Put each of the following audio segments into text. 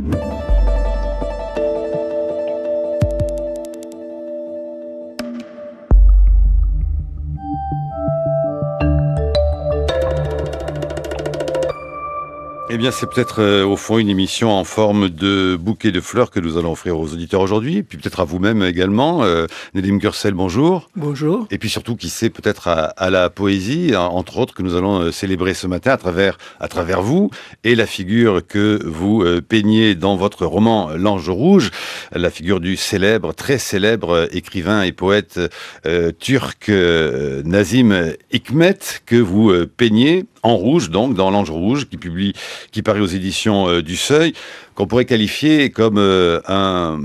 Eh bien, c'est peut-être au fond une émission en forme de bouquet de fleurs que nous allons offrir aux auditeurs aujourd'hui, et puis peut-être à vous-même également. Nedim Gürsel, bonjour. Bonjour. Et puis surtout, qui sait, peut-être à la poésie, entre autres, que nous allons célébrer ce matin à travers vous, et la figure que vous peignez dans votre roman L'Ange rouge, la figure du très célèbre écrivain et poète turc Nazım Hikmet, que vous peignez en rouge, donc, dans L'Ange rouge, qui paraît aux éditions du Seuil, qu'on pourrait qualifier comme un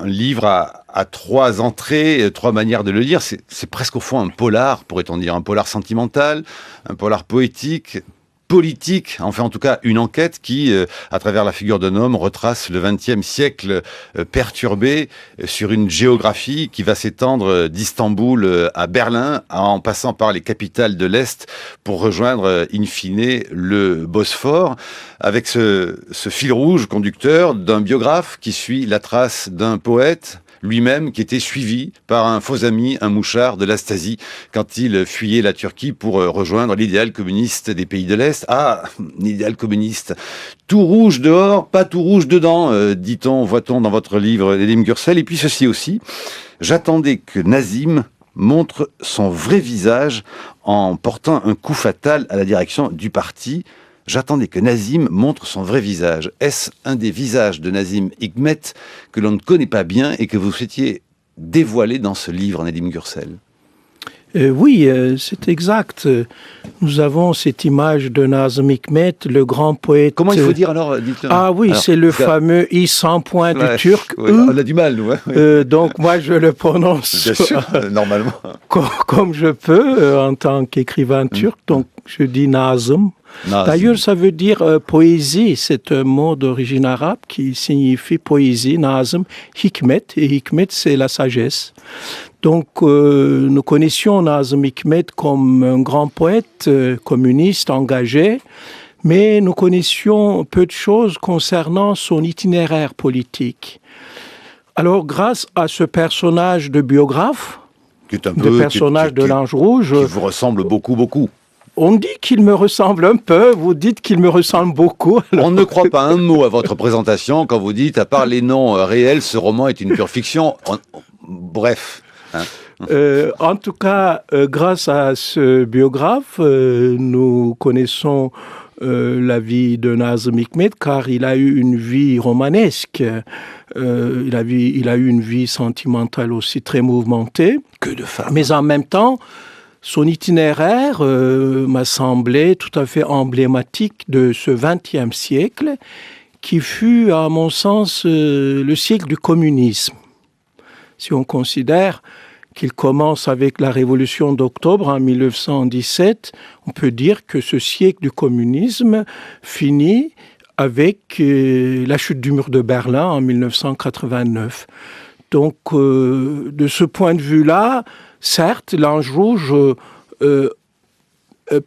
livre à trois entrées, trois manières de le lire. C'est presque au fond un polar, pourrait-on dire, un polar sentimental, un polar poétique, politique, enfin en tout cas une enquête qui, à travers la figure d'un homme, retrace le XXe siècle perturbé sur une géographie qui va s'étendre d'Istanbul à Berlin, en passant par les capitales de l'Est pour rejoindre in fine le Bosphore, avec ce fil rouge conducteur d'un biographe qui suit la trace d'un poète, lui-même qui était suivi par un faux ami, un mouchard de la Stasi, quand il fuyait la Turquie pour rejoindre l'idéal communiste des pays de l'Est. Ah, l'idéal communiste. Tout rouge dehors, pas tout rouge dedans, dit-on, voit-on dans votre livre, Nedim Gürsel. Et puis ceci aussi, j'attendais que Nazım montre son vrai visage en portant un coup fatal à la direction du parti. J'attendais que Nazım montre son vrai visage. Est-ce un des visages de Nazım Hikmet que l'on ne connaît pas bien et que vous souhaitiez dévoiler dans ce livre, Nedim Gürsel ? Oui, c'est exact. Nous avons cette image de Nazım Hikmet, le grand poète. Comment il faut dire alors, dites-le. Ah oui, alors, c'est le fameux I sans point du turc. Ouais, on a du mal, nous. Hein. Donc moi, je le prononce bien sûr, normalement. Comme je peux en tant qu'écrivain turc. Donc je dis Nazım. D'ailleurs, ça veut dire poésie. C'est un mot d'origine arabe qui signifie poésie, Nazım, Hikmet. Et Hikmet, c'est la sagesse. Donc, nous connaissions Nazım Hikmet comme un grand poète communiste engagé, mais nous connaissions peu de choses concernant son itinéraire politique. Alors, grâce à ce personnage de biographe, de L'Ange rouge, qui vous ressemble beaucoup. On dit qu'il me ressemble un peu, vous dites qu'il me ressemble beaucoup. Alors... On ne croit pas un mot à votre présentation quand vous dites, à part les noms réels, ce roman est une pure fiction. Bref. Hein. En tout cas, grâce à ce biographe, nous connaissons la vie de Nazım Hikmet, car il a eu une vie romanesque. Il a eu une vie sentimentale aussi très mouvementée. Que de femmes. Mais en même temps, son itinéraire m'a semblé tout à fait emblématique de ce XXe siècle, qui fut, à mon sens, le siècle du communisme. Si on considère qu'il commence avec la Révolution d'octobre en 1917, on peut dire que ce siècle du communisme finit avec la chute du mur de Berlin en 1989. Donc, de ce point de vue-là, certes, L'Ange rouge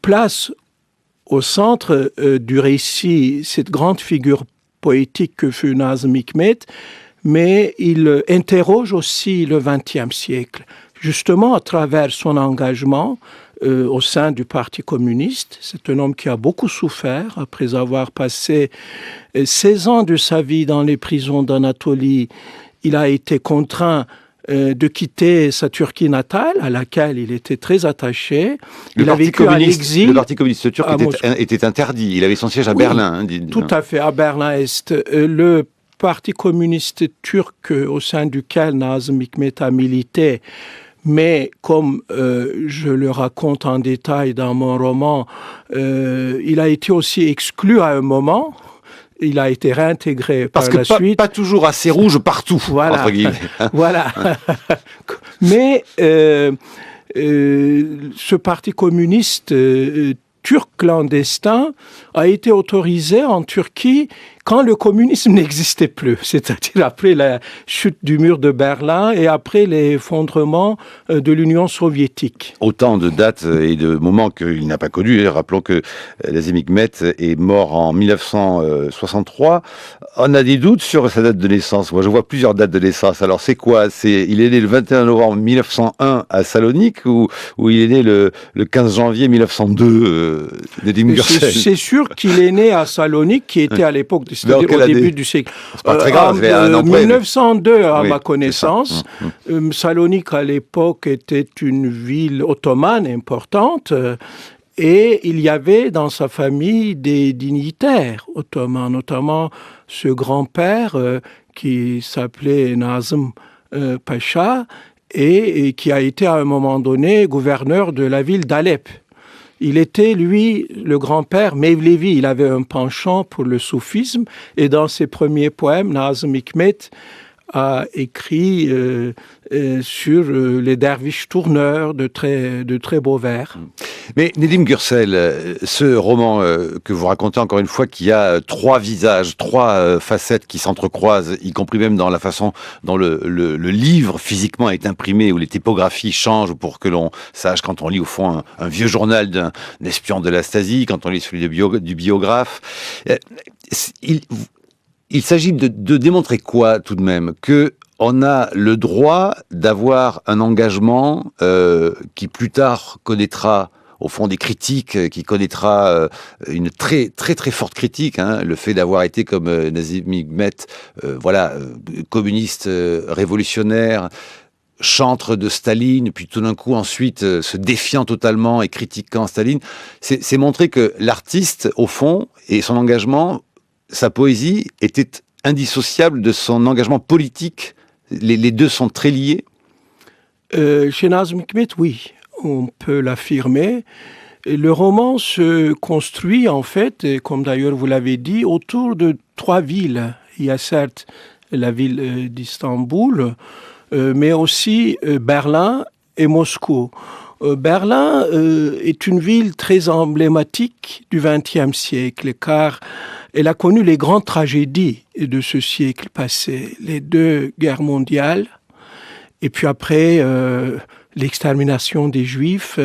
place au centre du récit cette grande figure poétique que fut Nazım Hikmet, mais il interroge aussi le XXe siècle, justement à travers son engagement au sein du Parti communiste. C'est un homme qui a beaucoup souffert après avoir passé 16 ans de sa vie dans les prisons d'Anatolie. Il a été contraint de quitter sa Turquie natale, à laquelle il était très attaché. Il a vécu en exil. Le Parti communiste turc était interdit. Il avait son siège à Berlin. Tout à fait, à Berlin-Est. Le Parti communiste turc au sein duquel Nazım Hikmet a milité, mais comme je le raconte en détail dans mon roman, il a été aussi exclu à un moment. Il a été réintégré par la suite. Pas toujours assez rouge partout, voilà. Entre guillemets. Voilà. Mais ce parti communiste turc clandestin a été autorisé en Turquie quand le communisme n'existait plus, c'est-à-dire après la chute du mur de Berlin et après l'effondrement de l'Union soviétique. Autant de dates et de moments qu'il n'a pas connus. Rappelons que Nazim Hikmet est mort en 1963. On a des doutes sur sa date de naissance. Moi, je vois plusieurs dates de naissance. Alors, c'est quoi? Il est né le 21 novembre 1901 à Salonique ou il est né le 15 janvier 1902, Nedim Gürsel? C'est sûr qu'il est né à Salonique, qui était à l'époque, c'est-à-dire au début du siècle. C'est pas très grave, en 1902, à ma connaissance, Salonique à l'époque était une ville ottomane importante. Et il y avait dans sa famille des dignitaires ottomans, notamment ce grand-père qui s'appelait Nazım Pacha et qui a été à un moment donné gouverneur de la ville d'Alep. Il était, lui, le grand-père Mevlevi. Il avait un penchant pour le soufisme et dans ses premiers poèmes, Nazım Hikmet a écrit sur les derviches tourneurs de très beaux vers. Mais Nedim Gürsel, ce roman que vous racontez encore une fois, qui a trois visages, trois facettes qui s'entrecroisent, y compris même dans la façon dont le livre physiquement est imprimé, où les typographies changent pour que l'on sache, quand on lit au fond un vieux journal d'un espion de la Stasi, quand on lit celui du biographe, il s'agit de démontrer quoi, tout de même? Que on a le droit d'avoir un engagement qui plus tard connaîtra, au fond, des critiques, qui connaîtra une très très très forte critique. Le fait d'avoir été comme Nazim Hikmet, communiste révolutionnaire, chantre de Staline, puis tout d'un coup ensuite se défiant totalement et critiquant Staline, c'est montrer que l'artiste, au fond, et son engagement, sa poésie était indissociable de son engagement politique. Les deux sont très liés. Chez Nazım Hikmet, oui, on peut l'affirmer. Le roman se construit, en fait, et comme d'ailleurs vous l'avez dit, autour de trois villes. Il y a certes la ville d'Istanbul, mais aussi Berlin et Moscou. Berlin est une ville très emblématique du XXe siècle, car elle a connu les grandes tragédies de ce siècle passé, les deux guerres mondiales, et puis après l'extermination des Juifs,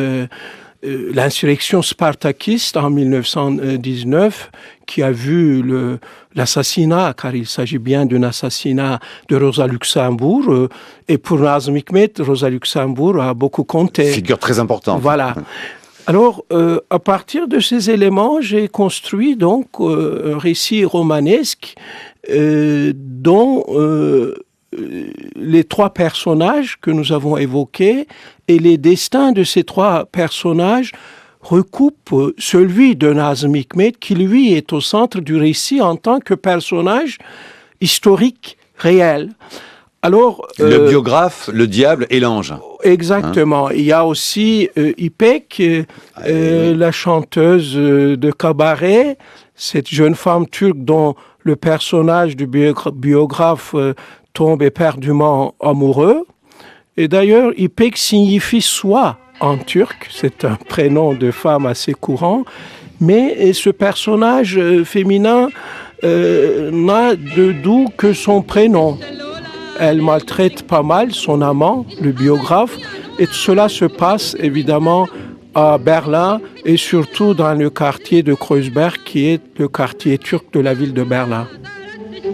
l'insurrection spartakiste en 1919, qui a vu l'assassinat, car il s'agit bien d'un assassinat de Rosa Luxembourg, et pour Nazım Hikmet, Rosa Luxembourg a beaucoup compté. Figure très importante. Voilà. Alors, à partir de ces éléments, j'ai construit donc un récit romanesque dont les trois personnages que nous avons évoqués et les destins de ces trois personnages recoupent celui de Nazım Hikmet qui, lui, est au centre du récit en tant que personnage historique réel. Alors, le biographe, le diable et l'ange. Exactement. Il y a aussi İpek, la chanteuse de cabaret, cette jeune femme turque dont le personnage du biographe tombe éperdument amoureux. Et d'ailleurs, İpek signifie soie en turc. C'est un prénom de femme assez courant. Mais ce personnage féminin n'a de doux que son prénom. Elle maltraite pas mal son amant, le biographe, et tout cela se passe évidemment à Berlin et surtout dans le quartier de Kreuzberg qui est le quartier turc de la ville de Berlin. Et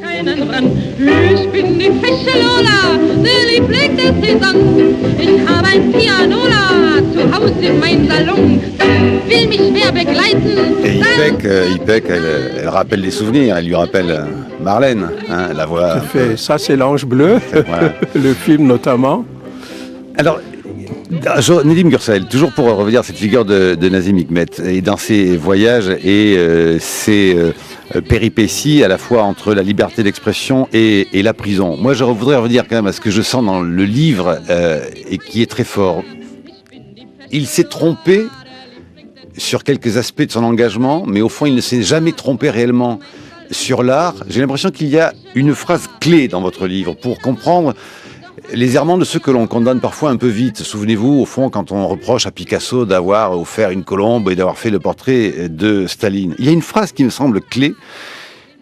İpek, elle rappelle des souvenirs, elle lui rappelle Marlène, la voix. Tout à fait. Ça, c'est l'Ange bleu, voilà. Le film notamment. Alors, Nedim Gürsel, toujours pour revenir à cette figure de Nazim Hikmet, et dans ses voyages et ses péripéties à la fois entre la liberté d'expression et la prison. Moi, je voudrais revenir quand même à ce que je sens dans le livre et qui est très fort. Il s'est trompé sur quelques aspects de son engagement, mais au fond, il ne s'est jamais trompé réellement sur l'art. J'ai l'impression qu'il y a une phrase clé dans votre livre pour comprendre les errements de ceux que l'on condamne parfois un peu vite. Souvenez-vous, au fond, quand on reproche à Picasso d'avoir offert une colombe et d'avoir fait le portrait de Staline. Il y a une phrase qui me semble clé.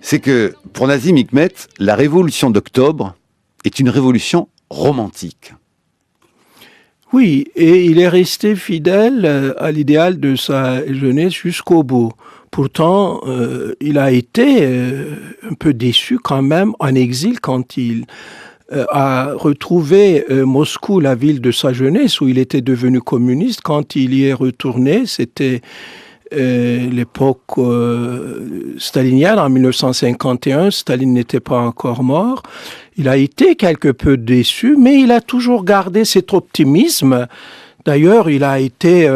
c'est que pour Nazim Hikmet, la révolution d'octobre est une révolution romantique. Oui, et il est resté fidèle à l'idéal de sa jeunesse jusqu'au bout. Pourtant, il a été un peu déçu quand même en exil quand il a retrouvé Moscou, la ville de sa jeunesse, où il était devenu communiste. Quand il y est retourné, c'était l'époque stalinienne, en 1951. Staline n'était pas encore mort. Il a été quelque peu déçu, mais il a toujours gardé cet optimisme. D'ailleurs, il a été,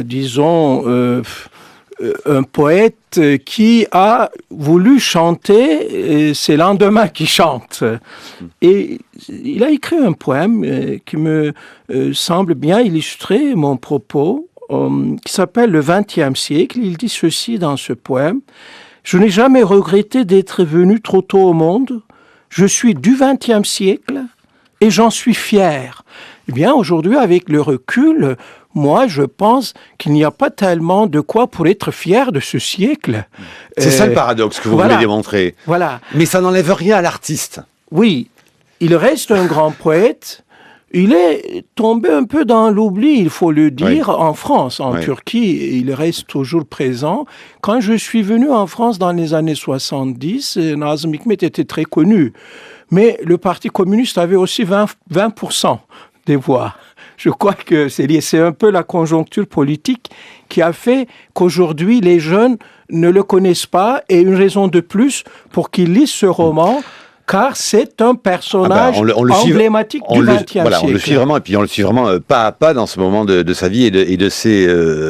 disons, un poète qui a voulu chanter, c'est Lendemain qui chante. Et il a écrit un poème qui me semble bien illustrer mon propos, qui s'appelle Le XXe siècle. Il dit ceci dans ce poème: « Je n'ai jamais regretté d'être venu trop tôt au monde. Je suis du XXe siècle et j'en suis fier. » Eh bien, aujourd'hui, avec le recul, moi, je pense qu'il n'y a pas tellement de quoi pour être fier de ce siècle. C'est ça le paradoxe que vous voulez démontrer. Voilà. Mais ça n'enlève rien à l'artiste. Oui, il reste un grand poète. Il est tombé un peu dans l'oubli, il faut le dire, en France. En Turquie, il reste toujours présent. Quand je suis venu en France dans les années 70, Nazım Hikmet était très connu. Mais le Parti communiste avait aussi 20% des voix. Je crois que c'est un peu la conjoncture politique qui a fait qu'aujourd'hui, les jeunes ne le connaissent pas, et une raison de plus pour qu'ils lisent ce roman, car c'est un personnage emblématique du XXe siècle. Voilà, on le suit vraiment, et puis on le suit vraiment pas à pas dans ce moment de sa vie et de ses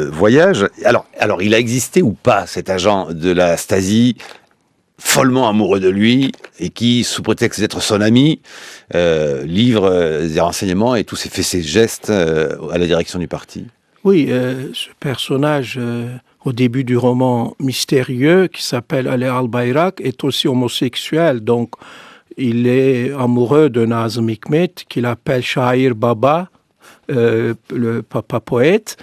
voyages. Alors, il a existé ou pas, cet agent de la Stasi, follement amoureux de lui, et qui, sous prétexte d'être son ami, livre des renseignements et tous ses gestes à la direction du parti? Oui, ce personnage, au début du roman mystérieux, qui s'appelle Ali Al-Bayrak, est aussi homosexuel. Donc, il est amoureux de Nazım Hikmet, qu'il appelle Şair Baba, le papa poète.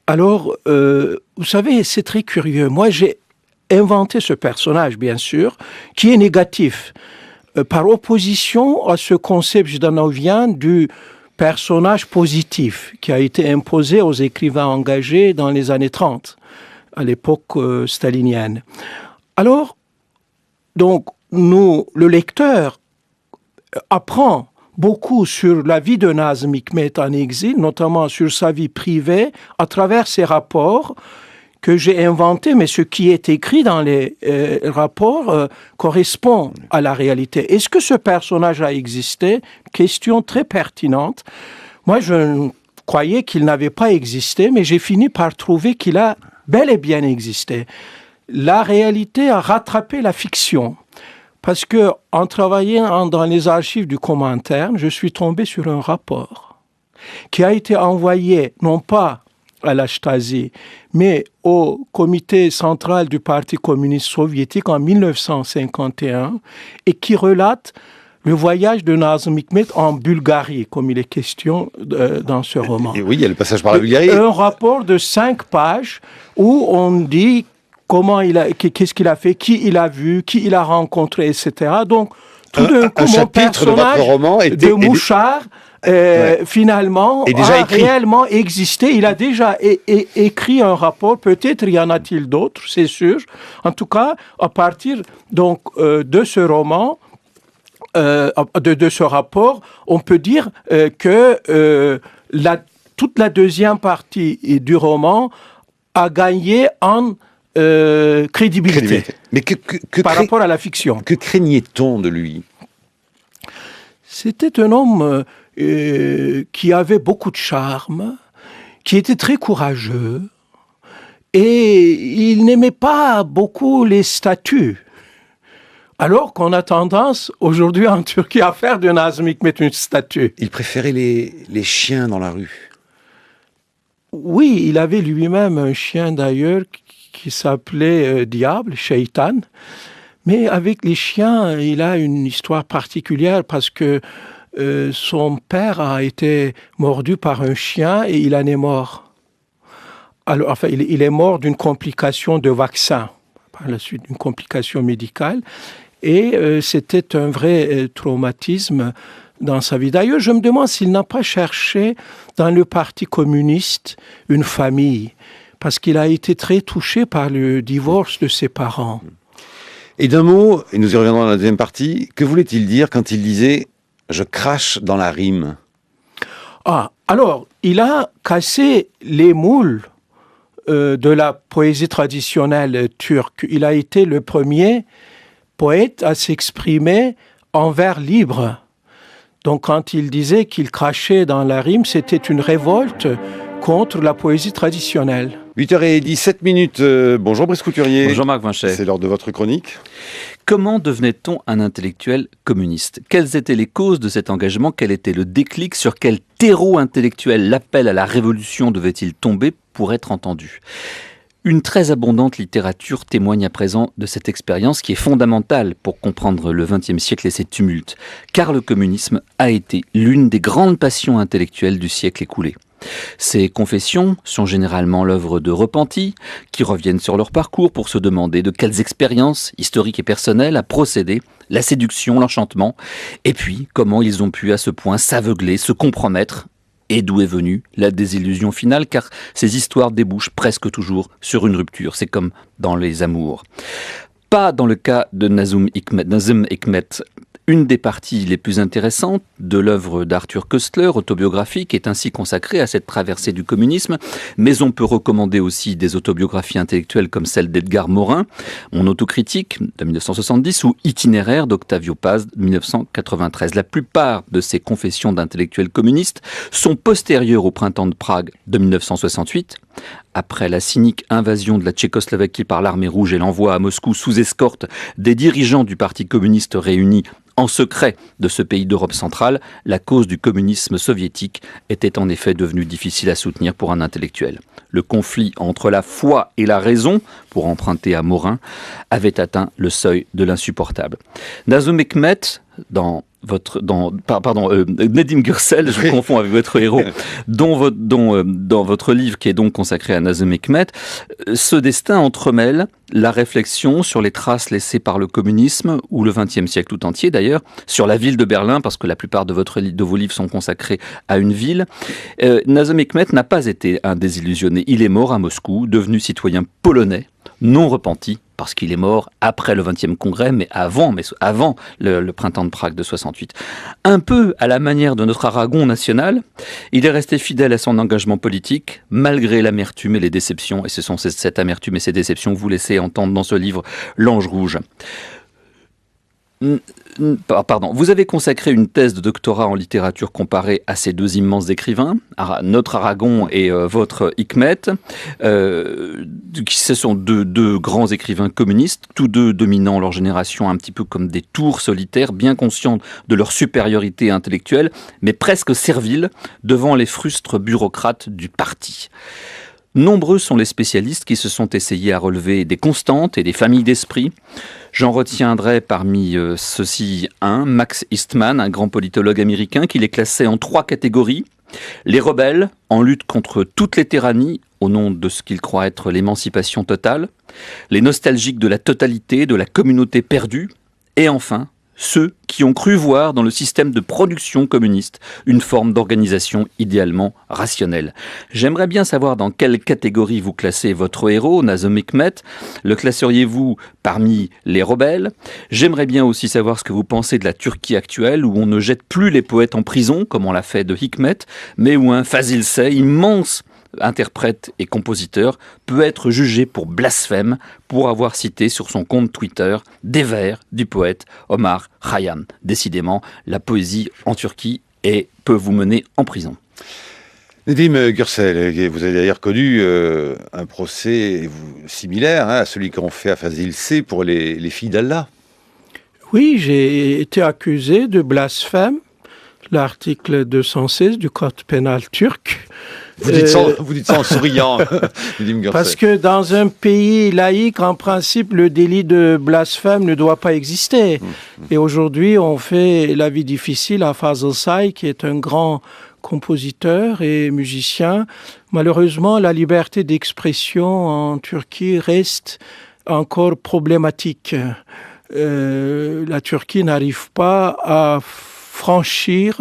Alors, vous savez, c'est très curieux. Moi, j'ai inventé ce personnage, bien sûr, qui est négatif, par opposition à ce concept jdanovien du personnage positif qui a été imposé aux écrivains engagés dans les années 30, à l'époque stalinienne. Alors, donc, le lecteur apprend beaucoup sur la vie de Nazım Hikmet en exil, notamment sur sa vie privée, à travers ses rapports que j'ai inventés, mais ce qui est écrit dans les rapports correspond à la réalité. Est-ce que ce personnage a existé? Question très pertinente. Moi, je croyais qu'il n'avait pas existé, mais j'ai fini par trouver qu'il a bel et bien existé. La réalité a rattrapé la fiction. Parce que, en travaillant dans les archives du Comintern, je suis tombé sur un rapport qui a été envoyé, non pas à la Stasi, mais au comité central du Parti communiste soviétique en 1951, et qui relate le voyage de Nazım Hikmet en Bulgarie, comme il est question dans ce roman. Et oui, il y a le passage par la Bulgarie. Un rapport de 5 pages où on dit qu'est-ce qu'il a fait, qui il a vu, qui il a rencontré, etc. Donc, tout d'un coup, mon personnage de Mouchard, finalement, a réellement existé. Il a déjà écrit un rapport. Peut-être y en a-t-il d'autres, c'est sûr. En tout cas, à partir donc de ce roman, de ce rapport, on peut dire que toute la deuxième partie du roman a gagné en crédibilité. Mais par rapport à la fiction. Que craignait-on de lui? C'était un homme qui avait beaucoup de charme, qui était très courageux, et il n'aimait pas beaucoup les statues. Alors qu'on a tendance, aujourd'hui en Turquie, à faire de Nazım Hikmet une statue. Il préférait les chiens dans la rue. Oui, il avait lui-même un chien d'ailleurs qui s'appelait Diable, Şeytan. Mais avec les chiens, il a une histoire particulière parce que son père a été mordu par un chien et il en est mort. Alors, enfin, il est mort d'une complication de vaccin. par la suite d'une complication médicale. Et c'était un vrai traumatisme dans sa vie. D'ailleurs, je me demande s'il n'a pas cherché dans le Parti communiste une famille, parce qu'il a été très touché par le divorce de ses parents. Et d'un mot, et nous y reviendrons dans la deuxième partie, que voulait-il dire quand il disait « je crache dans la rime » ? Alors, il a cassé les moules de la poésie traditionnelle turque. Il a été le premier poète à s'exprimer en vers libre. Donc, quand il disait qu'il crachait dans la rime, c'était une révolte contre la poésie traditionnelle. 8h17. Bonjour Brice Couturier. Bonjour Marc Vinchet. C'est l'heure de votre chronique. Comment devenait-on un intellectuel communiste ? Quelles étaient les causes de cet engagement ? Quel était le déclic ? Sur quel terreau intellectuel l'appel à la révolution devait-il tomber pour être entendu ? Une très abondante littérature témoigne à présent de cette expérience qui est fondamentale pour comprendre le XXe siècle et ses tumultes, car le communisme a été l'une des grandes passions intellectuelles du siècle écoulé. Ces confessions sont généralement l'œuvre de repentis qui reviennent sur leur parcours pour se demander de quelles expériences historiques et personnelles a procédé la séduction, l'enchantement, et puis comment ils ont pu à ce point s'aveugler, se compromettre, et d'où est venue la désillusion finale, car ces histoires débouchent presque toujours sur une rupture. C'est comme dans les amours. Pas dans le cas de Nazım Hikmet. Une des parties les plus intéressantes de l'œuvre d'Arthur Koestler, autobiographique, est ainsi consacrée à cette traversée du communisme, mais on peut recommander aussi des autobiographies intellectuelles comme celle d'Edgar Morin, Mon autocritique de 1970, ou Itinéraire d'Octavio Paz de 1993. La plupart de ces confessions d'intellectuels communistes sont postérieures au printemps de Prague de 1968, après la cynique invasion de la Tchécoslovaquie par l'armée rouge et l'envoi à Moscou sous escorte des dirigeants du Parti communiste réunis en secret de ce pays d'Europe centrale, la cause du communisme soviétique était en effet devenue difficile à soutenir pour un intellectuel. Le conflit entre la foi et la raison, pour emprunter à Morin, avait atteint le seuil de l'insupportable. Nazım Hikmet, Nedim Gürsel, je confonds avec votre héros, dans votre livre qui est donc consacré à Nazım Hikmet, ce destin entremêle la réflexion sur les traces laissées par le communisme, ou le XXe siècle tout entier d'ailleurs, sur la ville de Berlin, parce que la plupart de vos livres sont consacrés à une ville. Nazım Hikmet n'a pas été un désillusionné. Il est mort à Moscou, devenu citoyen polonais, non repenti, parce qu'il est mort après le 20e congrès, mais avant le printemps de Prague de 68. Un peu à la manière de notre Aragon national, il est resté fidèle à son engagement politique, malgré l'amertume et les déceptions, et ce sont cette amertume et ces déceptions que vous laissez entendre dans ce livre, L'Ange Rouge. Vous avez consacré une thèse de doctorat en littérature comparée à ces deux immenses écrivains, notre Aragon et votre Hikmet, qui ce sont deux grands écrivains communistes, tous deux dominant leur génération un petit peu comme des tours solitaires, bien conscients de leur supériorité intellectuelle, mais presque serviles devant les frustres bureaucrates du parti. Nombreux sont les spécialistes qui se sont essayés à relever des constantes et des familles d'esprit. J'en retiendrai parmi ceux-ci Max Eastman, un grand politologue américain, qui les classait en 3 catégories. Les rebelles, en lutte contre toutes les tyrannies, au nom de ce qu'ils croient être l'émancipation totale. Les nostalgiques de la totalité, de la communauté perdue. Et enfin, ceux qui ont cru voir dans le système de production communiste une forme d'organisation idéalement rationnelle. J'aimerais bien savoir dans quelle catégorie vous classez votre héros, Nazım Hikmet. Le classeriez-vous parmi les rebelles ? J'aimerais bien aussi savoir ce que vous pensez de la Turquie actuelle, où on ne jette plus les poètes en prison, comme on l'a fait de Hikmet, mais où un Fazil Say, immense interprète et compositeur, peut être jugé pour blasphème pour avoir cité sur son compte Twitter des vers du poète Omar Khayyam. Décidément, la poésie en Turquie peut vous mener en prison. Nedim Gürsel, vous avez d'ailleurs connu un procès similaire à celui qu'on fait à Fazil Say pour les filles d'Allah. Oui, j'ai été accusé de blasphème, l'article 216 du code pénal turc. Vous dites ça en souriant, Nedim Gürsel. Parce que dans un pays laïque, en principe, le délit de blasphème ne doit pas exister. Et aujourd'hui, on fait la vie difficile à Fazıl Say, qui est un grand compositeur et musicien. Malheureusement, la liberté d'expression en Turquie reste encore problématique. La Turquie n'arrive pas à franchir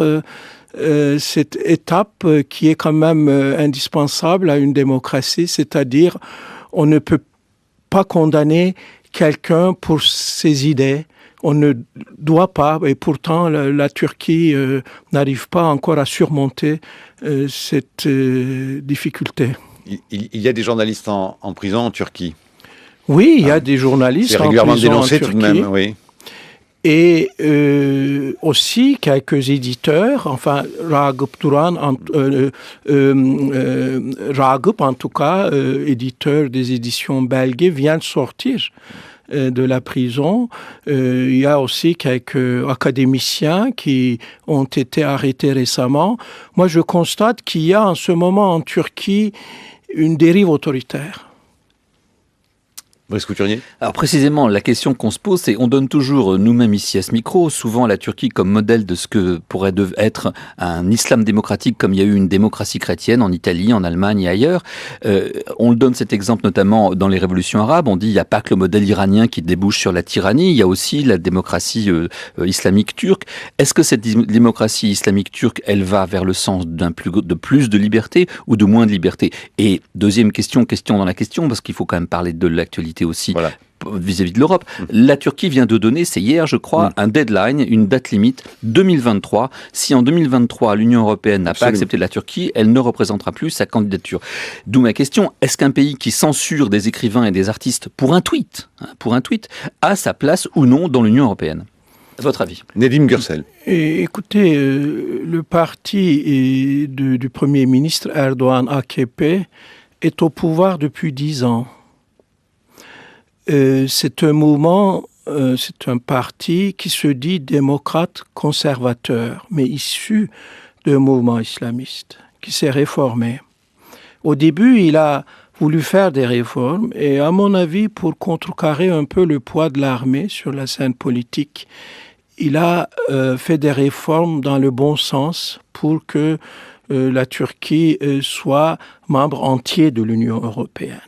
cette étape qui est quand même indispensable à une démocratie, c'est-à-dire on ne peut pas condamner quelqu'un pour ses idées. On ne doit pas, et pourtant la Turquie n'arrive pas encore à surmonter cette difficulté. Il y a des journalistes en prison en Turquie. Oui, il y a des journalistes en prison en Turquie. C'est régulièrement dénoncé tout de même, oui. Et aussi quelques éditeurs, enfin Ragıp Duran, Ragıp en tout cas, éditeur des éditions belges, vient de sortir de la prison. Il y a aussi quelques académiciens qui ont été arrêtés récemment. Moi, je constate qu'il y a en ce moment en Turquie une dérive autoritaire. Brice Couturier. Alors précisément, la question qu'on se pose, c'est on donne toujours, nous-mêmes ici à ce micro, souvent la Turquie comme modèle de ce que pourrait être un islam démocratique comme il y a eu une démocratie chrétienne en Italie, en Allemagne et ailleurs. On donne cet exemple notamment dans les révolutions arabes. On dit il n'y a pas que le modèle iranien qui débouche sur la tyrannie, il y a aussi la démocratie islamique turque. Est-ce que cette démocratie islamique turque, elle va vers le sens de plus de liberté ou de moins de liberté? Et deuxième question dans la question, parce qu'il faut quand même parler de l'actualité aussi voilà. Vis-à-vis de l'Europe. La Turquie vient de donner, c'est hier je crois, un deadline, une date limite, 2023. Si en 2023 l'Union européenne n'a pas accepté la Turquie, elle ne représentera plus sa candidature. D'où ma question, est-ce qu'un pays qui censure des écrivains et des artistes pour un tweet, a sa place ou non dans l'Union européenne? À votre avis? Nedim Gürsel. Écoutez, le parti du Premier ministre Erdogan, AKP, est au pouvoir depuis 10 ans. C'est un mouvement, c'est un parti qui se dit démocrate conservateur, mais issu d'un mouvement islamiste, qui s'est réformé. Au début, il a voulu faire des réformes, et à mon avis, pour contrecarrer un peu le poids de l'armée sur la scène politique, il a fait des réformes dans le bon sens pour que la Turquie soit membre entier de l'Union européenne.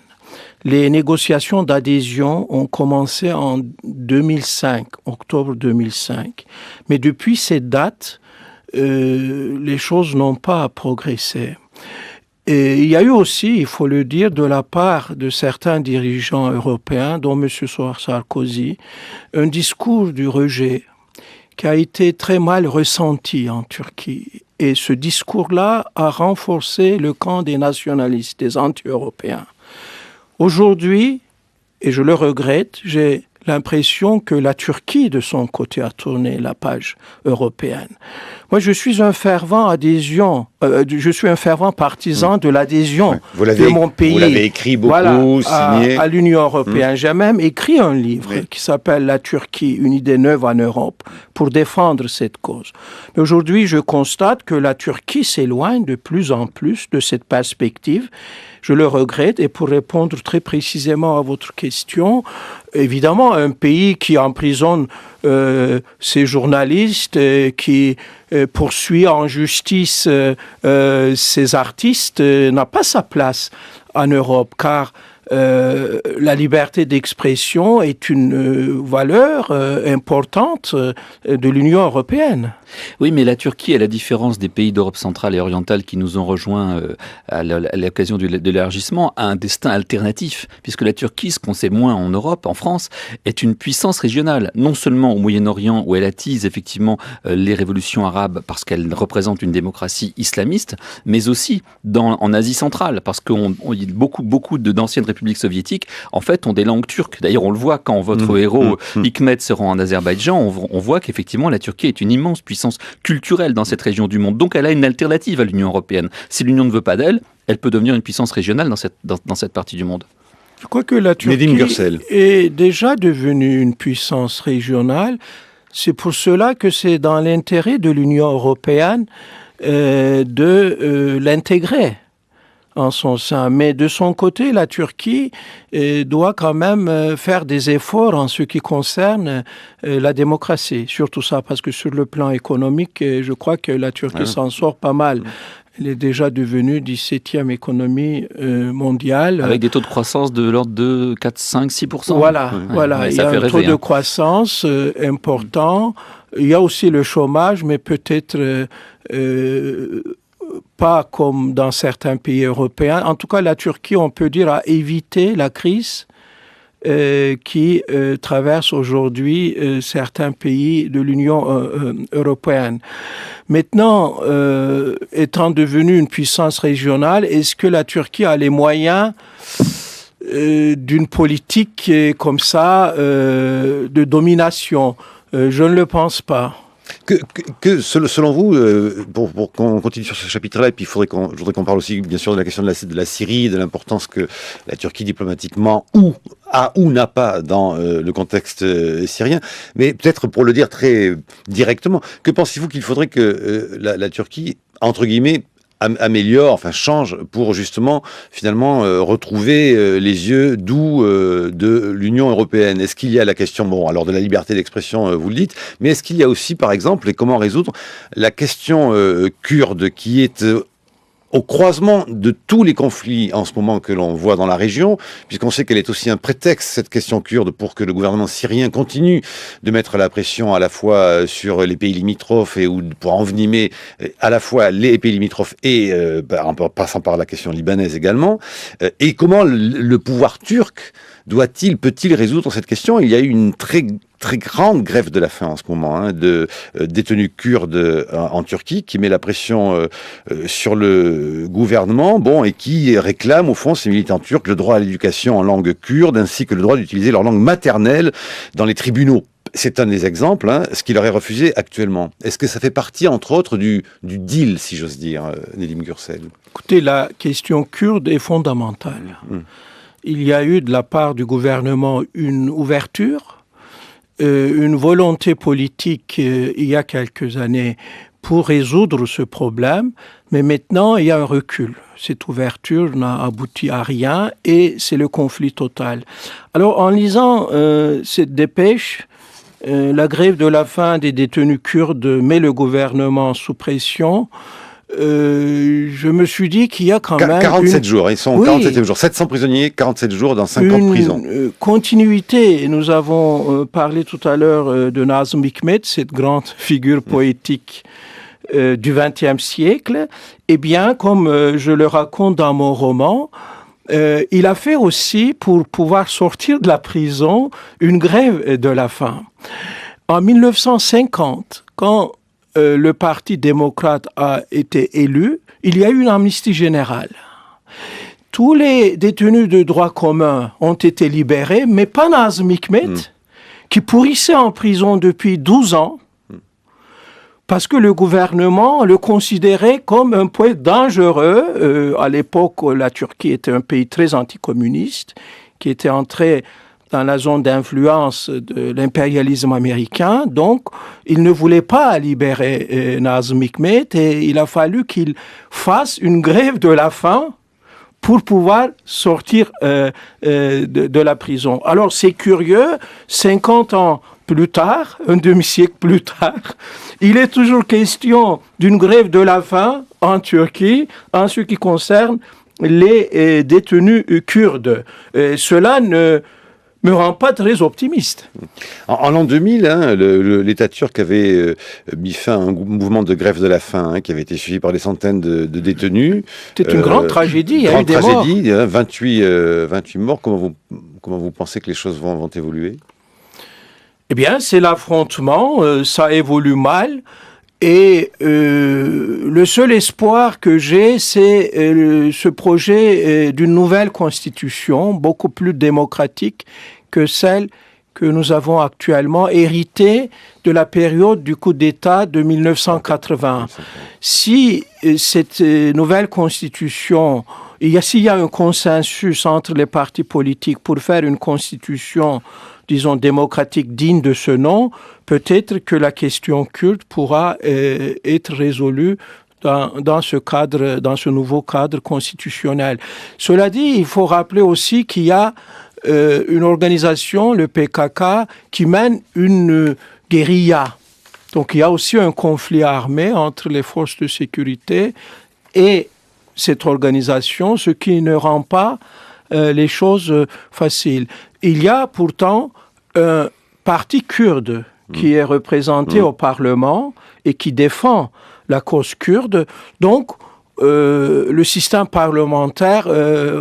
Les négociations d'adhésion ont commencé en 2005, octobre 2005. Mais depuis cette date, les choses n'ont pas progressé. Et il y a eu aussi, il faut le dire, de la part de certains dirigeants européens, dont M. Sarkozy, un discours du rejet qui a été très mal ressenti en Turquie. Et ce discours-là a renforcé le camp des nationalistes, des anti-européens. Aujourd'hui, et je le regrette, j'ai l'impression que la Turquie, de son côté, a tourné la page européenne. Moi, je suis un fervent partisan de l'adhésion de mon pays. Vous l'avez écrit beaucoup, signé. À l'Union européenne. J'ai même écrit un livre qui s'appelle « La Turquie, une idée neuve en Europe » pour défendre cette cause. Mais aujourd'hui, je constate que la Turquie s'éloigne de plus en plus de cette perspective. Je le regrette. Et pour répondre très précisément à votre question, évidemment, un pays qui emprisonne ses journalistes, qui poursuit en justice ses artistes, n'a pas sa place en Europe, car la liberté d'expression est une valeur importante de l'Union européenne. Oui, mais la Turquie, à la différence des pays d'Europe centrale et orientale qui nous ont rejoints à l'occasion de l'élargissement, a un destin alternatif, puisque la Turquie, ce qu'on sait moins en Europe, en France, est une puissance régionale, non seulement au Moyen-Orient, où elle attise effectivement les révolutions arabes, parce qu'elle représente une démocratie islamiste, mais aussi en Asie centrale, parce que beaucoup d'anciennes républiques soviétiques, en fait, ont des langues turques. D'ailleurs, on le voit quand votre héros Hikmet se rend en Azerbaïdjan, on voit qu'effectivement, la Turquie est une immense puissance culturelle dans cette région du monde. Donc, elle a une alternative à l'Union européenne. Si l'Union ne veut pas d'elle, elle peut devenir une puissance régionale dans cette partie du monde. Je crois que la Turquie est déjà devenue une puissance régionale. C'est pour cela que c'est dans l'intérêt de l'Union européenne de l'intégrer en son sein. Mais de son côté, la Turquie doit quand même faire des efforts en ce qui concerne la démocratie. Surtout ça, parce que sur le plan économique, je crois que la Turquie s'en sort pas mal. Elle est déjà devenue 17e économie mondiale. Avec des taux de croissance de l'ordre de 4, 5, 6%. Voilà. Il y a un taux de croissance important. Il y a aussi le chômage, mais peut-être pas comme dans certains pays européens. En tout cas, la Turquie, on peut dire, a évité la crise qui traverse aujourd'hui certains pays de l'Union européenne. Maintenant, étant devenue une puissance régionale, est-ce que la Turquie a les moyens d'une politique comme ça de domination? Je ne le pense pas. Selon vous, pour qu'on continue sur ce chapitre-là, et puis je voudrais qu'on parle aussi, bien sûr, de la question de la Syrie, de l'importance que la Turquie diplomatiquement a ou n'a pas dans le contexte syrien. Mais peut-être pour le dire très directement, que pensez-vous qu'il faudrait que la Turquie, entre guillemets, change pour justement finalement retrouver les yeux doux de l'Union européenne? Est-ce qu'il y a la question, alors de la liberté d'expression, vous le dites, mais est-ce qu'il y a aussi, par exemple, et comment résoudre la question kurde qui est au croisement de tous les conflits en ce moment que l'on voit dans la région, puisqu'on sait qu'elle est aussi un prétexte, cette question kurde, pour que le gouvernement syrien continue de mettre la pression à la fois sur les pays limitrophes et pour envenimer à la fois les pays limitrophes et en passant par la question libanaise également. Et comment le pouvoir turc peut-il résoudre cette question? Il y a eu une très grande grève de la faim en ce moment de détenus kurdes en Turquie qui met la pression sur le gouvernement, et qui réclame au fond, ces militants turcs, le droit à l'éducation en langue kurde ainsi que le droit d'utiliser leur langue maternelle dans les tribunaux. C'est un des exemples, ce qui leur est refusé actuellement. Est-ce que ça fait partie, entre autres, du deal, si j'ose dire, Nedim Gürsel? Écoutez, la question kurde est fondamentale. Il y a eu de la part du gouvernement une ouverture, une volonté politique il y a quelques années pour résoudre ce problème, mais maintenant il y a un recul. Cette ouverture n'a abouti à rien et c'est le conflit total. Alors en lisant cette dépêche, la grève de la faim des détenus kurdes met le gouvernement sous pression. Je me suis dit qu'il y a quand même 47 jours, ils sont 47 jours, 700 prisonniers, 47 jours dans 5 ans de prison. Continuité. Nous avons parlé tout à l'heure de Nazım Hikmet, cette grande figure poétique du XXe siècle. Eh bien, comme je le raconte dans mon roman, il a fait aussi, pour pouvoir sortir de la prison, une grève de la faim. En 1950, quand le Parti démocrate a été élu, il y a eu une amnistie générale. Tous les détenus de droit commun ont été libérés, mais pas Nazım Hikmet, qui pourrissait en prison depuis 12 ans, parce que le gouvernement le considérait comme un poète dangereux. À l'époque, la Turquie était un pays très anticommuniste, qui était entré dans la zone d'influence de l'impérialisme américain. Donc, il ne voulait pas libérer Nazım Hikmet et il a fallu qu'il fasse une grève de la faim pour pouvoir sortir de la prison. Alors, c'est curieux, 50 ans plus tard, un demi-siècle plus tard, il est toujours question d'une grève de la faim en Turquie en ce qui concerne les détenus kurdes. Cela ne me rend pas très optimiste. En l'an 2000, l'État turc avait mis fin à un mouvement de grève de la faim qui avait été suivi par des centaines de détenus. C'était une grande tragédie, il y a eu des morts. 28 morts. Comment vous pensez que les choses vont évoluer? Eh bien, c'est l'affrontement, ça évolue mal. Et le seul espoir que j'ai, c'est ce projet d'une nouvelle constitution, beaucoup plus démocratique que celle que nous avons actuellement, héritée de la période du coup d'État de 1980. Si cette nouvelle constitution, s'il y a un consensus entre les partis politiques pour faire une constitution, disons, démocratique digne de ce nom, peut-être que la question kurde pourra être résolue dans ce nouveau cadre constitutionnel. Cela dit, il faut rappeler aussi qu'il y a une organisation, le PKK, qui mène une guérilla. Donc il y a aussi un conflit armé entre les forces de sécurité et cette organisation, ce qui ne rend pas les choses faciles. Il y a pourtant un parti kurde qui est représenté au Parlement et qui défend la cause kurde. Donc, le système parlementaire,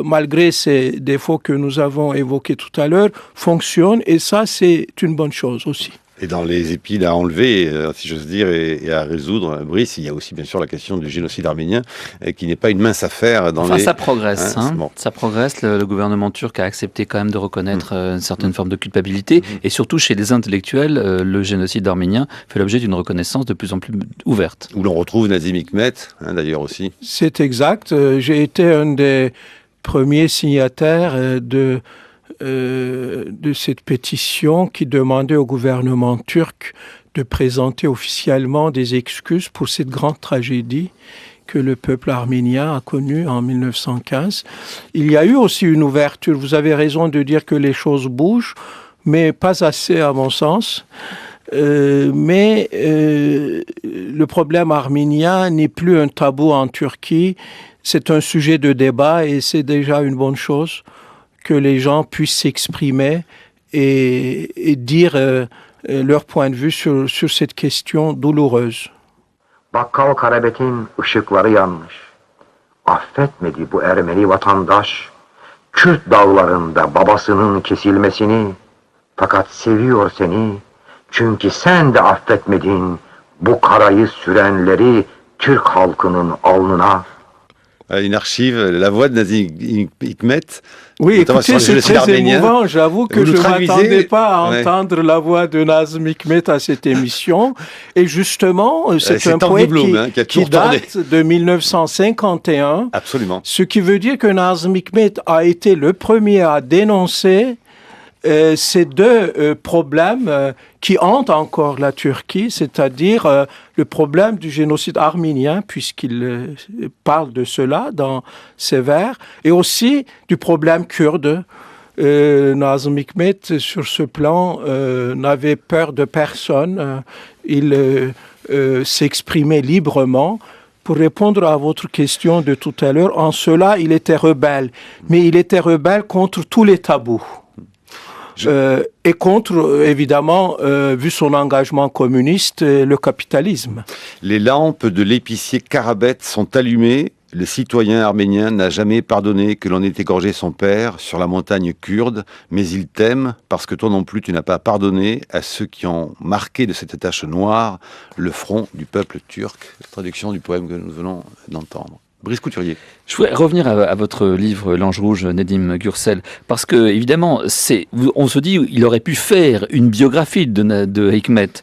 malgré ces défauts que nous avons évoqués tout à l'heure, fonctionne et ça, c'est une bonne chose aussi. Et dans les épines à enlever, si j'ose dire, et à résoudre, Brice, il y a aussi bien sûr la question du génocide arménien, qui n'est pas une mince affaire. Ça progresse. Bon. Ça progresse. Le gouvernement turc a accepté quand même de reconnaître une certaine forme de culpabilité. Et surtout, chez les intellectuels, le génocide arménien fait l'objet d'une reconnaissance de plus en plus ouverte. Où l'on retrouve Nazim Hikmet, d'ailleurs aussi. C'est exact. J'ai été un des premiers signataires de cette pétition qui demandait au gouvernement turc de présenter officiellement des excuses pour cette grande tragédie que le peuple arménien a connue en 1915. Il y a eu aussi une ouverture. Vous avez raison de dire que les choses bougent, mais pas assez à mon sens. Le problème arménien n'est plus un tabou en Turquie. C'est un sujet de débat et c'est déjà une bonne chose que les gens puissent s'exprimer et dire leur point de vue sur cette question douloureuse. Bakkal Karabet'in ışıkları yanmış. Affetmedi bu Ermeni vatandaş. Kürt dağlarında babasının kesilmesini. Fakat seviyor seni. Çünkü sen de affetmedin bu karayı sürenleri Türk halkının alnına. Une archive, la voix de Nazim Hikmet. Oui, écoutez, c'est très émouvant. J'avoue que je ne m'attendais pas à entendre la voix de Nazim Hikmet à cette émission. Et justement, c'est un poète qui date de 1951. Absolument. Ce qui veut dire que Nazim Hikmet a été le premier à dénoncer ces deux problèmes qui hantent encore la Turquie, c'est-à-dire le problème du génocide arménien, puisqu'il parle de cela dans ses vers, et aussi du problème kurde. Nazım Hikmet, sur ce plan, n'avait peur de personne. Il s'exprimait librement. Pour répondre à votre question de tout à l'heure, en cela, il était rebelle. Mais il était rebelle contre tous les tabous. Et contre, évidemment, vu son engagement communiste, le capitalisme. Les lampes de l'épicier Karabet sont allumées. Le citoyen arménien n'a jamais pardonné que l'on ait égorgé son père sur la montagne kurde, mais il t'aime parce que toi non plus tu n'as pas pardonné à ceux qui ont marqué de cette tache noire le front du peuple turc. Traduction du poème que nous venons d'entendre. Brice Couturier. Je voudrais revenir à votre livre L'Ange Rouge, Nedim Gürsel, parce que évidemment, on se dit il aurait pu faire une biographie de Hikmet.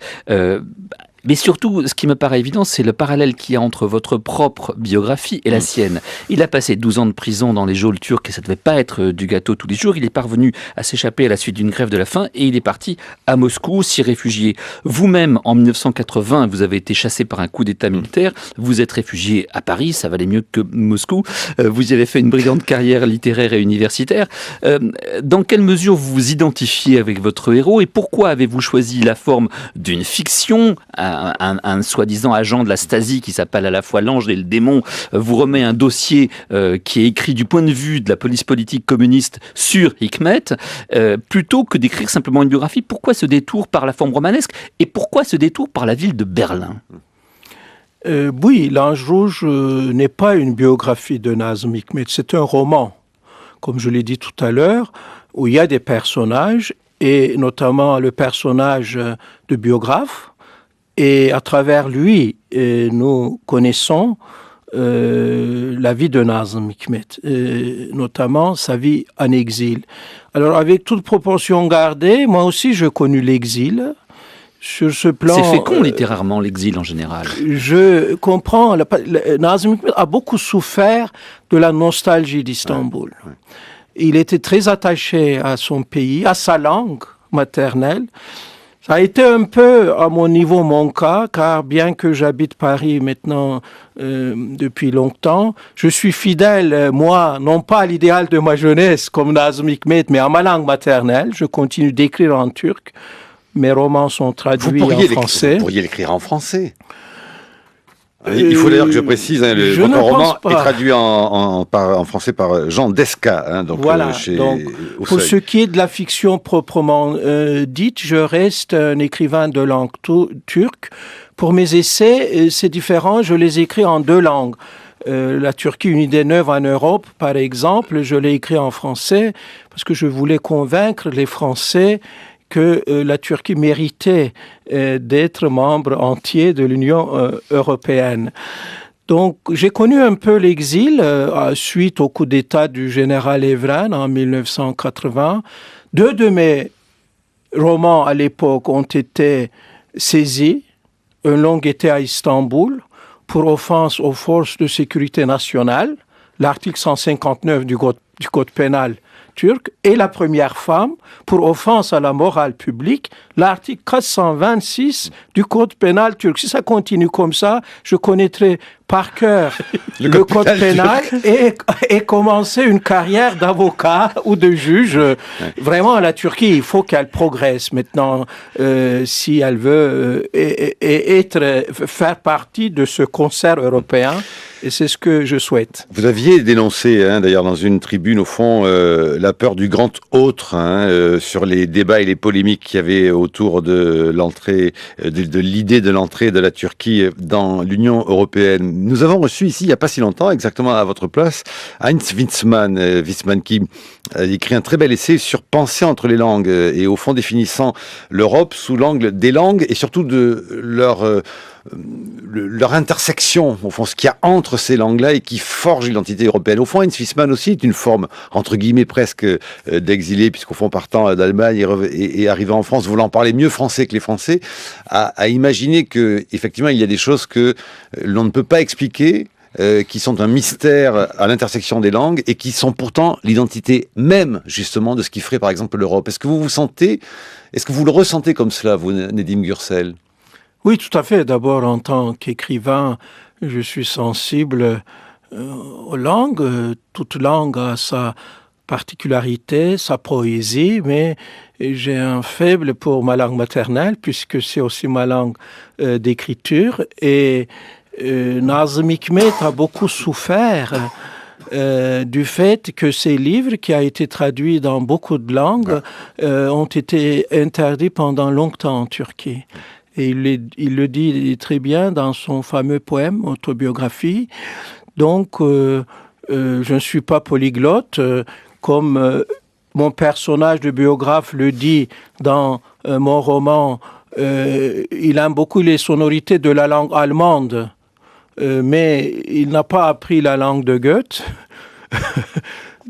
Mais surtout, ce qui me paraît évident, c'est le parallèle qu'il y a entre votre propre biographie et la sienne. Il a passé 12 ans de prison dans les geôles turques et ça ne devait pas être du gâteau tous les jours. Il est parvenu à s'échapper à la suite d'une grève de la faim et il est parti à Moscou, s'y réfugier. Vous-même, en 1980, vous avez été chassé par un coup d'État militaire. Vous êtes réfugié à Paris, ça valait mieux que Moscou. Vous y avez fait une brillante carrière littéraire et universitaire. Dans quelle mesure vous vous identifiez avec votre héros et pourquoi avez-vous choisi la forme d'une fiction ? Un soi-disant agent de la Stasi qui s'appelle à la fois l'ange et le démon vous remet un dossier qui est écrit du point de vue de la police politique communiste sur Hikmet, plutôt que d'écrire simplement une biographie. Pourquoi ce détour par la forme romanesque et pourquoi ce détour par la ville de Berlin ? Oui, L'Ange Rouge n'est pas une biographie de Nazım Hikmet, c'est un roman, comme je l'ai dit tout à l'heure, où il y a des personnages, et notamment le personnage de biographe. Et à travers lui, nous connaissons la vie de Nazım Hikmet, notamment sa vie en exil. Alors, avec toute proportion gardée, moi aussi, j'ai connu l'exil. Sur ce plan, c'est fécond littérairement, l'exil en général. Je comprends. Nazım Hikmet a beaucoup souffert de la nostalgie d'Istanbul. Ouais. Il était très attaché à son pays, à sa langue maternelle. Ça a été un peu, à mon niveau, mon cas, car bien que j'habite Paris maintenant depuis longtemps, je suis fidèle, moi, non pas à l'idéal de ma jeunesse, comme Nazım Hikmet, mais à ma langue maternelle. Je continue d'écrire en turc. Mes romans sont traduits en français. Vous pourriez l'écrire en français. Il faut d'ailleurs que je précise, votre roman est traduit en français par Jean Desca. Donc, voilà, donc pour ce qui est de la fiction proprement dite, je reste un écrivain de langue turque. Pour mes essais, c'est différent, je les écris en 2 langues. La Turquie, une idée neuve en Europe, par exemple, je l'ai écrit en français parce que je voulais convaincre les Français que la Turquie méritait d'être membre entier de l'Union européenne. Donc, j'ai connu un peu l'exil suite au coup d'État du général Evren en 1980. 2 de mes romans à l'époque ont été saisis. Un long été à Istanbul pour offense aux forces de sécurité nationale, l'article 159 du code pénal turc, et La première femme pour offense à la morale publique, l'article 426 du code pénal turc. Si ça continue comme ça, je connaîtrai par cœur le code pénal et commencer une carrière d'avocat ou de juge. Vraiment, la Turquie, il faut qu'elle progresse maintenant si elle veut faire partie de ce concert européen. Et c'est ce que je souhaite. Vous aviez dénoncé, d'ailleurs, dans une tribune, au fond, la peur du grand autre, sur les débats et les polémiques qu'il y avait autour de l'entrée, de l'idée de l'entrée de la Turquie dans l'Union européenne. Nous avons reçu ici, il n'y a pas si longtemps, exactement à votre place, Heinz Witzmann qui a écrit un très bel essai sur penser entre les langues, et au fond définissant l'Europe sous l'angle des langues et surtout de leur intersection, au fond, ce qu'il y a entre ces langues-là et qui forge l'identité européenne. Au fond, Heinz Witzmann aussi est une forme, entre guillemets, presque d'exilé, puisqu'au fond, partant d'Allemagne et arrivant en France, voulant parler mieux français que les Français, à imaginer que, effectivement, il y a des choses que l'on ne peut pas expliquer, qui sont un mystère à l'intersection des langues et qui sont pourtant l'identité même, justement, de ce qui ferait, par exemple, l'Europe. Est-ce que vous le ressentez comme cela, vous, Nedim Gürsel ? Oui, tout à fait. D'abord, en tant qu'écrivain, je suis sensible aux langues. Toute langue a sa particularité, sa poésie, mais j'ai un faible pour ma langue maternelle, puisque c'est aussi ma langue d'écriture. Et Nazım Hikmet a beaucoup souffert du fait que ces livres, qui ont été traduits dans beaucoup de langues, ont été interdits pendant longtemps en Turquie. Et il le dit très bien dans son fameux poème, Autobiographie. Donc, je ne suis pas polyglotte, comme mon personnage de biographe le dit dans mon roman. Il aime beaucoup les sonorités de la langue allemande, mais il n'a pas appris la langue de Goethe.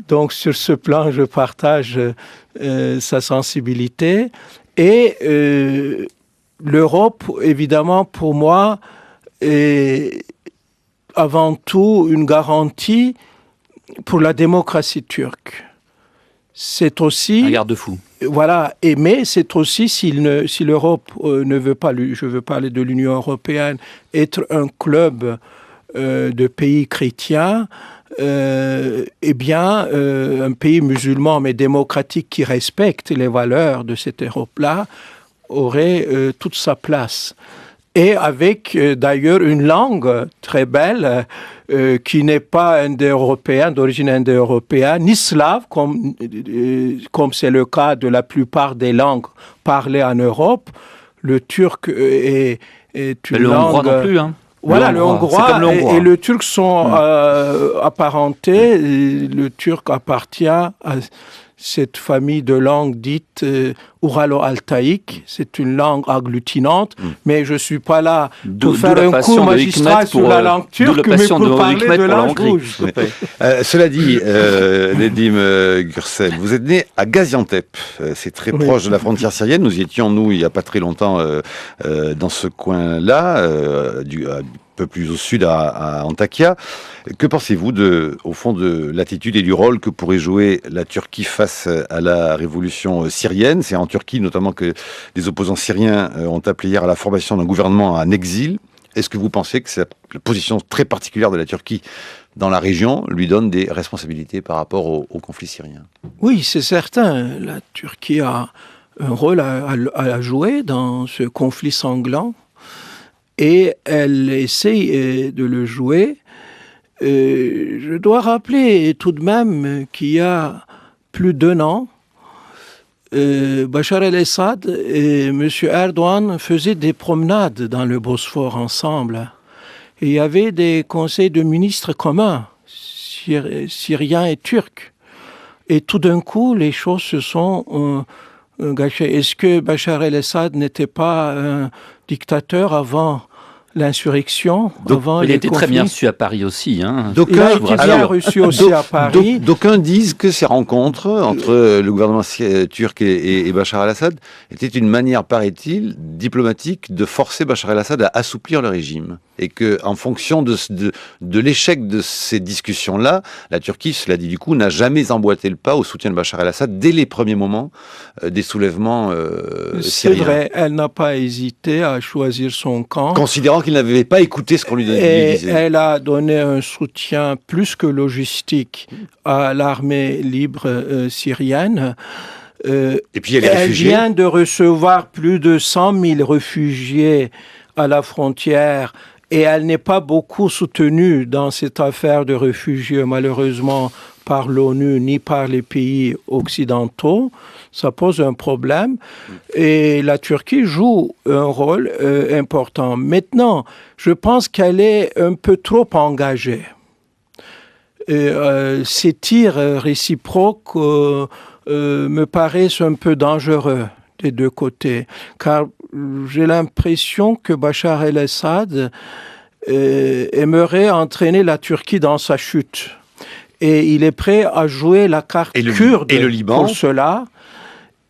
Donc, sur ce plan, je partage sa sensibilité. Et l'Europe, évidemment, pour moi, est avant tout une garantie pour la démocratie turque. C'est aussi... un garde-fou. Voilà, mais c'est aussi, si l'Europe ne veut pas, je veux parler de l'Union européenne, être un club de pays chrétiens, eh bien, un pays musulman mais démocratique qui respecte les valeurs de cette Europe-là, aurait toute sa place. Et avec d'ailleurs une langue très belle qui n'est pas indo-européenne, d'origine indo-européenne, ni slave, comme c'est le cas de la plupart des langues parlées en Europe. Le turc est une mais le langue... hongrois non plus, hein. Voilà, le hongrois et le turc sont apparentés. Le turc appartient à cette famille de langues dites ouralo-altaïques. C'est une langue agglutinante, mais je ne suis pas là pour faire un cours magistral sur la langue turque, mais pour parler de langue rouge. Cela dit, Nedim Gürsel, vous êtes né à Gaziantep. C'est très proche de la frontière syrienne. Nous y étions, il n'y a pas très longtemps, dans ce coin-là, peu plus au sud à Antakya. Que pensez-vous au fond de l'attitude et du rôle que pourrait jouer la Turquie face à la révolution syrienne? C'est en Turquie notamment que des opposants syriens ont appelé hier à la formation d'un gouvernement en exil. Est-ce que vous pensez que la position très particulière de la Turquie dans la région lui donne des responsabilités par rapport au conflit syrien? Oui, c'est certain. La Turquie a un rôle à jouer dans ce conflit sanglant et elle essaye de le jouer. Je dois rappeler tout de même qu'il y a plus d'1 an, Bachar el-Assad et M. Erdogan faisaient des promenades dans le Bosphore ensemble. Et il y avait des conseils de ministres communs, syriens et turcs. Et tout d'un coup, les choses se sont gâchées. Est-ce que Bachar el-Assad n'était pas un dictateur avant l'insurrection, avant les conflits? Il était très bien reçu à Paris aussi. Hein. Il a été bien reçu aussi à Paris. D'aucuns disent que ces rencontres entre le gouvernement turc et Bachar el-Assad étaient une manière, paraît-il, diplomatique de forcer Bachar el-Assad à assouplir le régime. Et qu'en fonction de l'échec de ces discussions-là, la Turquie, cela dit du coup, n'a jamais emboîté le pas au soutien de Bachar el-Assad dès les premiers moments des soulèvements syriens. C'est vrai, elle n'a pas hésité à choisir son camp. Considérant qu'il n'avait pas écouté ce qu'on lui disait. Elle a donné un soutien plus que logistique à l'armée libre syrienne. Et puis elle vient de recevoir plus de 100 000 réfugiés à la frontière et elle n'est pas beaucoup soutenue dans cette affaire de réfugiés, malheureusement, par l'ONU ni par les pays occidentaux. Ça pose un problème et la Turquie joue un rôle important. Maintenant, je pense qu'elle est un peu trop engagée. Ces tirs réciproques me paraissent un peu dangereux des deux côtés, car j'ai l'impression que Bachar el-Assad aimerait entraîner la Turquie dans sa chute. Et il est prêt à jouer la carte kurde et le Liban, pour cela.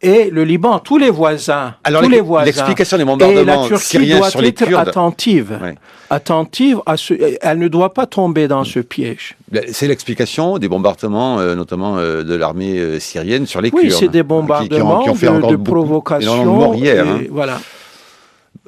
Et le Liban, tous les voisins. Alors, tous les voisins. L'explication des bombardements syriens sur les Kurdes. Et la Turquie doit être attentive elle ne doit pas tomber dans ce piège. C'est l'explication des bombardements, notamment de l'armée syrienne sur les Kurdes. Oui, c'est des bombardements qui ont fait encore de provocation. Énormément de morts hier. Voilà.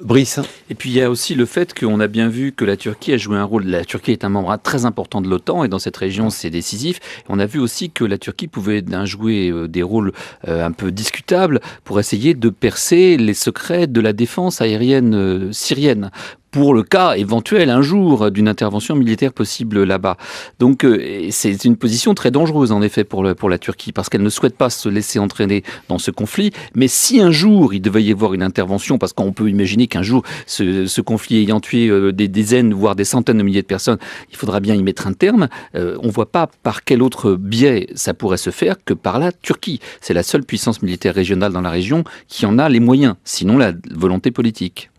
Brice. Et puis il y a aussi le fait qu'on a bien vu que la Turquie a joué un rôle. La Turquie est un membre très important de l'OTAN et dans cette région c'est décisif. On a vu aussi que la Turquie pouvait jouer des rôles un peu discutables pour essayer de percer les secrets de la défense aérienne syrienne, pour le cas éventuel un jour d'une intervention militaire possible là-bas. Donc c'est une position très dangereuse en effet pour la Turquie, parce qu'elle ne souhaite pas se laisser entraîner dans ce conflit, mais si un jour il devait y avoir une intervention, parce qu'on peut imaginer qu'un jour ce conflit ayant tué des dizaines voire des centaines de milliers de personnes, il faudra bien y mettre un terme, on ne voit pas par quel autre biais ça pourrait se faire que par la Turquie. C'est la seule puissance militaire régionale dans la région qui en a les moyens, sinon la volonté politique.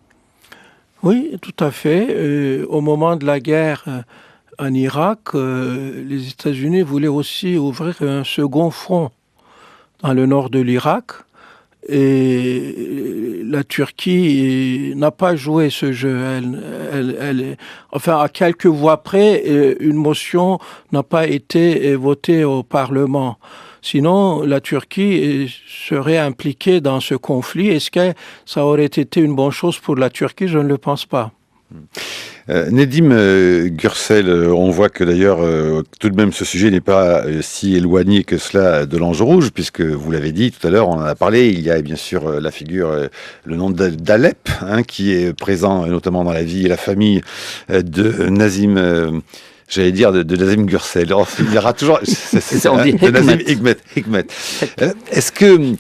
Oui, tout à fait. Au moment de la guerre en Irak, les États-Unis voulaient aussi ouvrir un second front dans le nord de l'Irak. Et la Turquie n'a pas joué ce jeu. Enfin, à quelques voix près, une motion n'a pas été votée au Parlement. Sinon, la Turquie serait impliquée dans ce conflit. Est-ce que ça aurait été une bonne chose pour la Turquie? Je ne le pense pas. Nedim Gürsel, on voit que d'ailleurs tout de même ce sujet n'est pas si éloigné que cela de l'Ange rouge, puisque vous l'avez dit tout à l'heure, on en a parlé, il y a bien sûr la figure, le nom d'Alep, qui est présent notamment dans la vie et la famille de Nazim. J'allais dire de Nazim Gürsel. Il y aura toujours de Nazim Hikmet. Est-ce que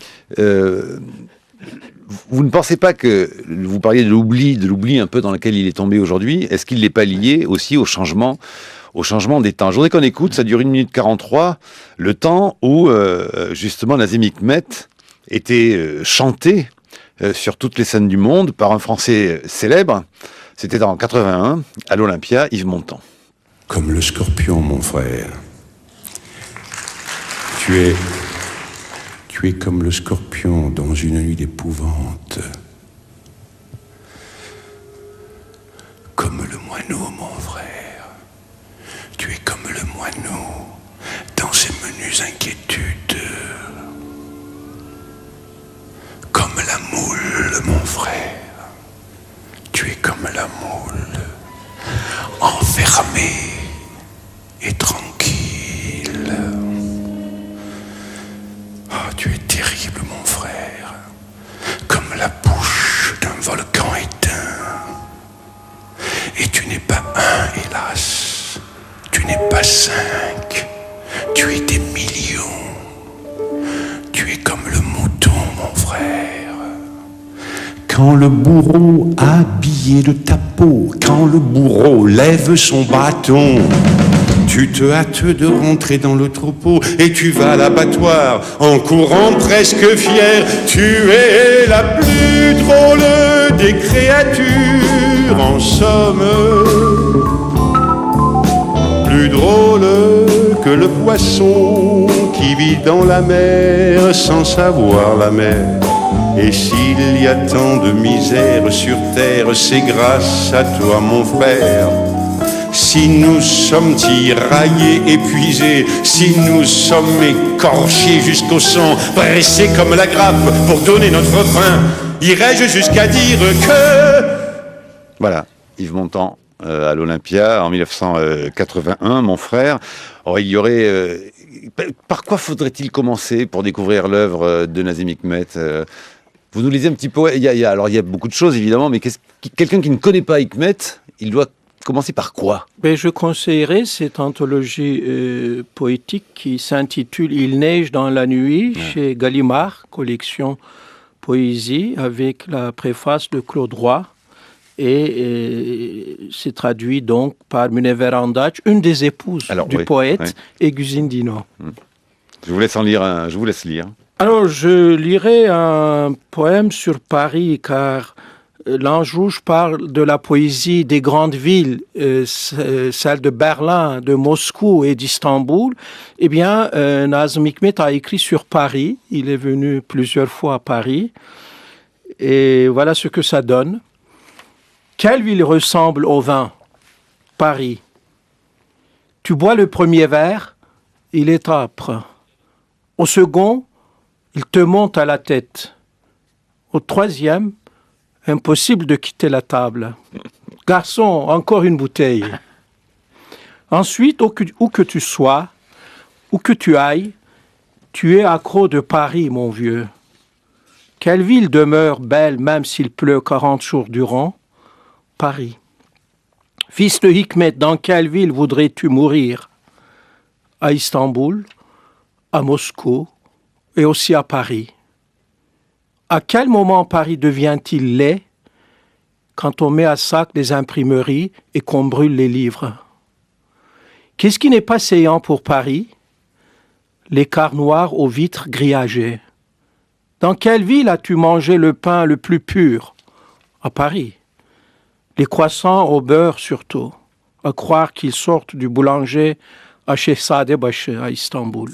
vous ne pensez pas que vous parliez de l'oubli un peu dans lequel il est tombé aujourd'hui? Est-ce qu'il n'est pas lié aussi au changement des temps? Je voudrais qu'on écoute, ça dure 1 minute 43, le temps où justement Nazim Hikmet était chanté sur toutes les scènes du monde par un Français célèbre. C'était en 81 à l'Olympia, Yves Montand. Comme le scorpion, mon frère. Tu es comme le scorpion dans une nuit d'épouvante. Comme le moineau, mon frère. Tu es comme le moineau dans ses menues inquiétudes. Comme la moule, mon frère. Tu es comme la moule, enfermée et tranquille. Oh, tu es terrible, mon frère, comme la bouche d'un volcan éteint. Et tu n'es pas un, hélas, tu n'es pas 5, tu es des millions. Tu es comme le mouton, mon frère. Quand le bourreau a habillé de ta peau, quand le bourreau lève son bâton, tu te hâtes de rentrer dans le troupeau et tu vas à l'abattoir en courant presque fier. Tu es la plus drôle des créatures, en somme, plus drôle que le poisson qui vit dans la mer sans savoir la mer. Et s'il y a tant de misère sur terre, c'est grâce à toi, mon frère. Si nous sommes tiraillés, épuisés, si nous sommes écorchés jusqu'au sang, pressés comme la grappe pour donner notre pain, irais-je jusqu'à dire que... Voilà, Yves Montand à l'Olympia en 1981, mon frère. Alors, il y aurait... par quoi faudrait-il commencer pour découvrir l'œuvre de Nazım Hikmet? Vous nous lisez un petit peu... Alors, il y a beaucoup de choses, évidemment, mais quelqu'un qui ne connaît pas Hikmet, il doit commencer par quoi? Je conseillerais cette anthologie poétique qui s'intitule « Il neige dans la nuit » chez Gallimard, collection poésie, avec la préface de Claude Roy. Et c'est traduit donc par Münevver Andaç, une des épouses du poète, et Güzin Dino. Je vous laisse en lire je vous laisse lire. Alors, je lirai un poème sur Paris, car l'Ange Rouge parle de la poésie des grandes villes, celle de Berlin, de Moscou et d'Istanbul. Eh bien, Nazım Hikmet a écrit sur Paris. Il est venu plusieurs fois à Paris. Et voilà ce que ça donne. Quelle ville ressemble au vin? Paris. Tu bois le premier verre, il est âpre. Au second, il te monte à la tête. Au troisième, impossible de quitter la table. Garçon, encore une bouteille. Ensuite, où que tu sois, où que tu ailles, tu es accro de Paris, mon vieux. Quelle ville demeure belle même s'il pleut 40 jours durant? Paris. Fils de Hikmet, dans quelle ville voudrais-tu mourir? À Istanbul, à Moscou et aussi à Paris. À quel moment Paris devient-il laid? Quand on met à sac les imprimeries et qu'on brûle les livres. Qu'est-ce qui n'est pas saillant pour Paris? Les cars noirs aux vitres grillagées. Dans quelle ville as-tu mangé le pain le plus pur? À Paris. Les croissants au beurre surtout, à croire qu'ils sortent du boulanger à Şehzadebaşı à Istanbul.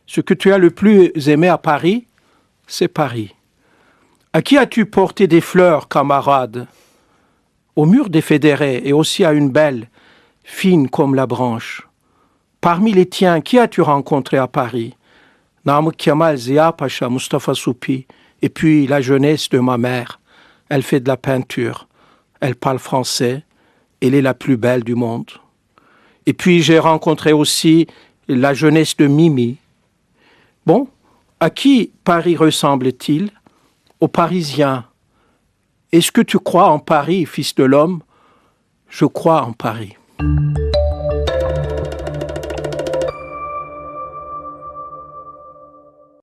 Ce que tu as le plus aimé à Paris, c'est Paris. À qui as-tu porté des fleurs, camarade? Au mur des fédérés et aussi à une belle, fine comme la branche. Parmi les tiens, qui as-tu rencontré à Paris? Namık Kemal, Ziya Pacha, Mustafa Soupi, et puis la jeunesse de ma mère. Elle fait de la peinture. Elle parle français, elle est la plus belle du monde. Et puis j'ai rencontré aussi la jeunesse de Mimi. Bon, à qui Paris ressemble-t-il? Aux Parisiens. Est-ce que tu crois en Paris, fils de l'homme? Je crois en Paris.